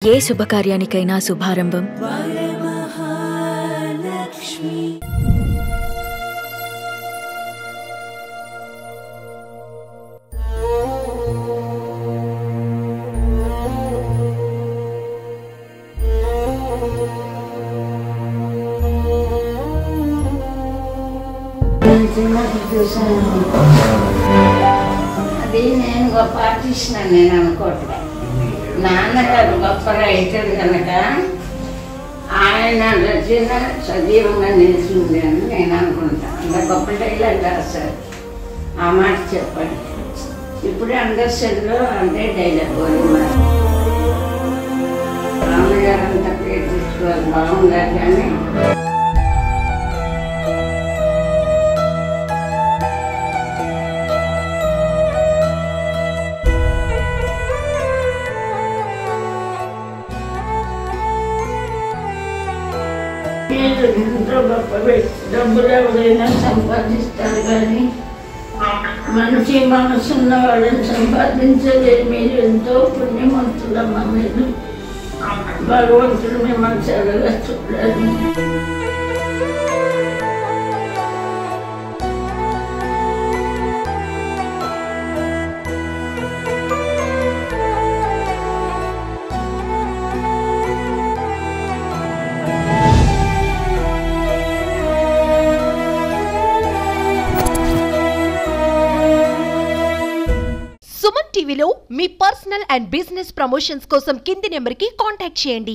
ఏ శుభకార్యానికైనా శుభారంభం అది నేను గొప్ప ఆర్టిస్ట్ అని నేను అనుకోవట్లే. నాన్నగారు గొప్ప రైటర్ కనుక ఆయన రచన సజీవంగా నిలిచింది అని నేను అనుకుంటాను. అంత గొప్ప డైలాగ్ రాశారు. ఆ మాట చెప్పండి. ఇప్పుడు అండర్స్టాండ్లో అంటే డైలాగ్ రామగారు అంత పేరు తెచ్చుకోవాలి బాగుండాలి కానీ ఇంట్లో గొప్ప డబ్బులు ఎవరైనా సంపాదిస్తారు కానీ మంచి మనసున్న వాళ్ళని సంపాదించలేదు. మీరు ఎంతో పుణ్యవంతులమ్మా. మీరు భగవంతుడు మిమ్మల్ని చల్లగా చూడాలి. సుమన్ టీవీలో మీ పర్సనల్ అండ్ బిజినెస్ ప్రమోషన్స్ కోసం కింది నెంబర్కి కాంటాక్ట్ చేయండి.